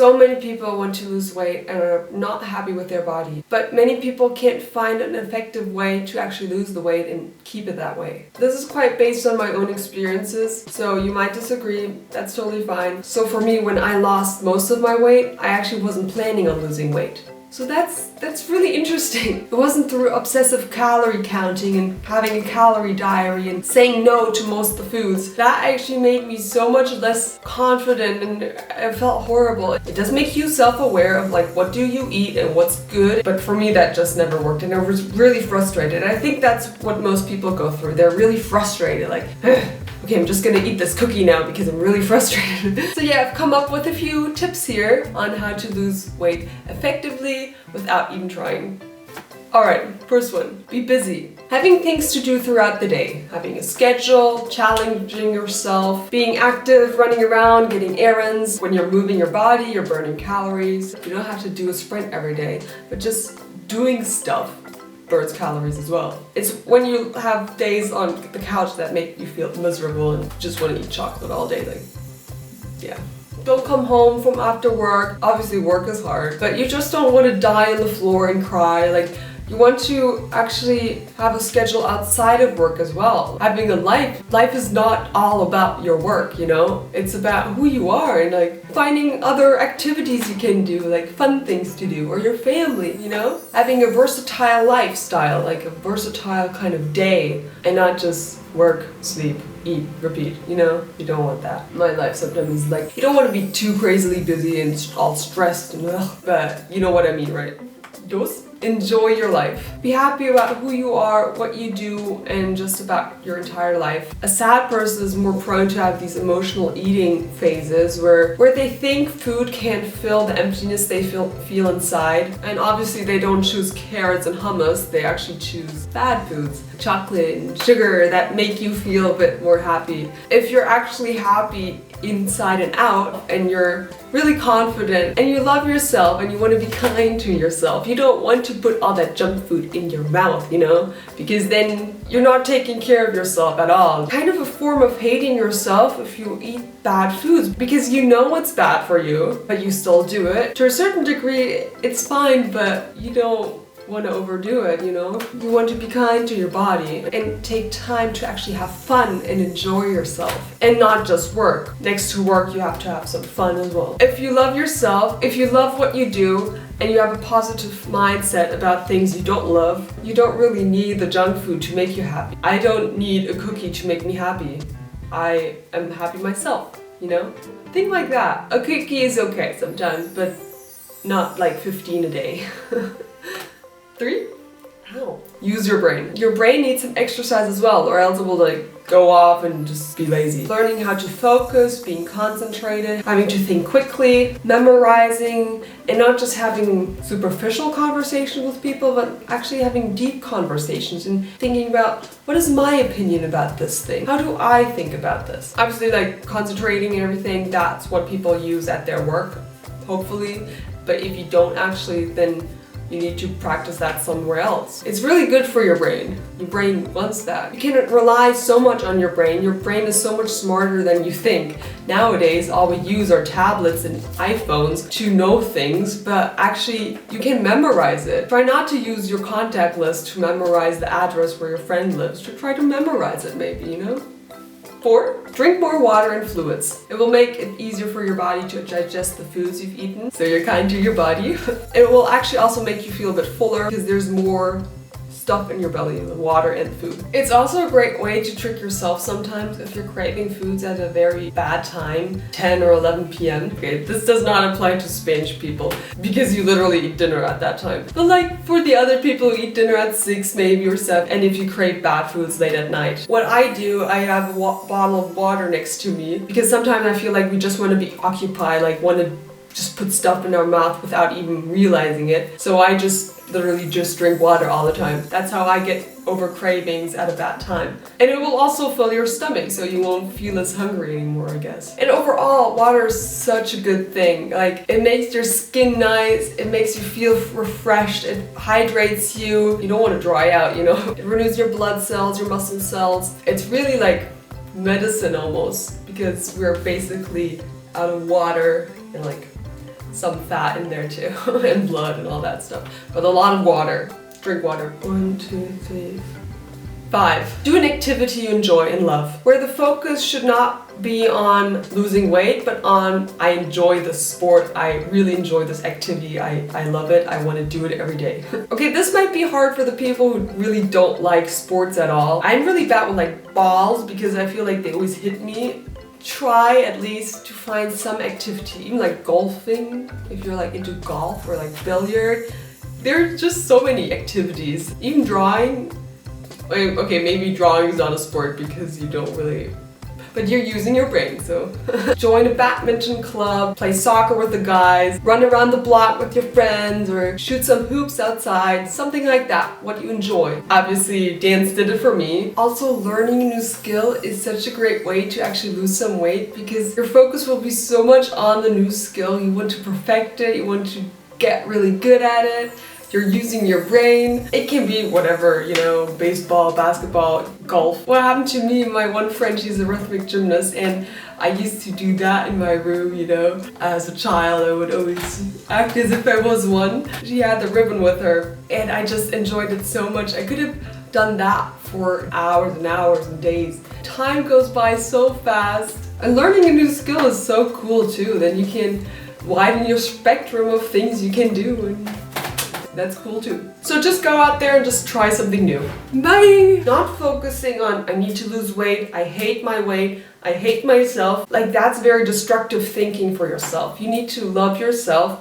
So many people want to lose weight and are not happy with their body, but many people can't find an effective way to actually lose the weight and keep it that way. This is quite based on my own experiences, so you might disagree, that's totally fine. So for me, when I lost most of my weight, I actually wasn't planning on losing weight. So that's really interesting. It wasn't through obsessive calorie counting and having a calorie diary and saying no to most of the foods. That actually made me so much less confident, and I felt horrible. It does make you self-aware of like what do you eat and what's good, but for me that just never worked and I was really frustrated. I think that's what most people go through. They're really frustrated, like okay, I'm just gonna eat this cookie now because I'm really frustrated. So yeah, I've come up with a few tips here on how to lose weight effectively without even trying. Alright, first one, be busy. Having things to do throughout the day. Having a schedule, challenging yourself, being active, running around, getting errands. When you're moving your body, you're burning calories. You don't have to do a sprint every day, but just doing stuff burns calories as well. It's when you have days on the couch that make you feel miserable and just want to eat chocolate all day, like, yeah. Don't come home from after work. Obviously work is hard, but you just don't want to die on the floor and cry. Like, you want to actually have a schedule outside of work as well. Having a life is not all about your work, you know? It's about who you are and like finding other activities you can do, like fun things to do, or your family, you know? Having a versatile lifestyle, like a versatile kind of day, and not just work, sleep, eat, repeat, you know? You don't want that. My life sometimes is like, you don't want to be too crazily busy and all stressed and but you know what I mean, right? Just enjoy your life. Be happy about who you are, what you do, and just about your entire life. A sad person is more prone to have these emotional eating phases where they think food can't fill the emptiness they feel inside. And obviously they don't choose carrots and hummus, they actually choose bad foods. Chocolate and sugar that make you feel a bit more happy. If you're actually happy inside and out, and you're really confident, and you love yourself, and you want to be kind to yourself, you don't want to put all that junk food in your mouth, you know? Because then you're not taking care of yourself at all. Kind of a form of hating yourself if you eat bad foods, because you know it's bad for you, but you still do it. To a certain degree, it's fine, but you don't want to overdo it, you know? You want to be kind to your body and take time to actually have fun and enjoy yourself and not just work. Next to work, you have to have some fun as well. If you love yourself, if you love what you do, and you have a positive mindset about things you don't love, you don't really need the junk food to make you happy. I don't need a cookie to make me happy. I am happy myself, you know? Think like that. A cookie is okay sometimes, but not like 15 a day. 3? Ow. Use your brain. Your brain needs some exercise as well, or else it will like go off and just be lazy. Learning how to focus, being concentrated, having to think quickly, memorizing, and not just having superficial conversations with people, but actually having deep conversations and thinking about, what is my opinion about this thing? How do I think about this? Obviously, like concentrating and everything, that's what people use at their work, hopefully. But if you don't actually, then you need to practice that somewhere else. It's really good for your brain. Your brain wants that. You can't rely so much on your brain. Your brain is so much smarter than you think. Nowadays, all we use are tablets and iPhones to know things, but actually, you can memorize it. Try not to use your contact list to memorize the address where your friend lives. Try to memorize it maybe, you know? 4, drink more water and fluids. It will make it easier for your body to digest the foods you've eaten, so you're kind to your body. It will actually also make you feel a bit fuller because there's more stuff in your belly, the water and food. It's also a great way to trick yourself sometimes if you're craving foods at a very bad time, 10 or 11 p.m. Okay, this does not apply to Spanish people because you literally eat dinner at that time. But like for the other people who eat dinner at 6 maybe or 7, and if you crave bad foods late at night. What I do, I have a bottle of water next to me because sometimes I feel like we just want to be occupied, like want to just put stuff in our mouth without even realizing it. So I literally just drink water all the time. That's how I get over cravings at a bad time. And it will also fill your stomach so you won't feel as hungry anymore, I guess. And overall, water is such a good thing. Like, it makes your skin nice, it makes you feel refreshed, it hydrates you. You don't want to dry out, you know? It renews your blood cells, your muscle cells. It's really like medicine almost, because we're basically out of water and like some fat in there too, and blood and all that stuff. But a lot of water. Drink water. 1, 2, 3, 5. Do an activity you enjoy and love, where the focus should not be on losing weight, but on I enjoy this sport, I really enjoy this activity, I love it, I want to do it every day. Okay, this might be hard for the people who really don't like sports at all. I'm really bad with like balls because I feel like they always hit me. Try at least to find some activity, even like golfing, if you're like into golf, or like billiard. There are just so many activities. Even drawing. Okay, maybe drawing is not a sport because you don't really, but you're using your brain, so. Join a badminton club, play soccer with the guys, run around the block with your friends, or shoot some hoops outside, something like that, what you enjoy. Obviously, dance did it for me. Also, learning a new skill is such a great way to actually lose some weight because your focus will be so much on the new skill. You want to perfect it, you want to get really good at it. You're using your brain. It can be whatever, you know, baseball, basketball, golf. What happened to me, my one friend, she's a rhythmic gymnast, and I used to do that in my room, you know. As a child, I would always act as if I was one. She had the ribbon with her, and I just enjoyed it so much. I could have done that for hours and hours and days. Time goes by so fast. And learning a new skill is so cool too. Then you can widen your spectrum of things you can do. And that's cool too. So just go out there and just try something new. Bye! Not focusing on I need to lose weight, I hate my weight, I hate myself. Like that's very destructive thinking for yourself. You need to love yourself.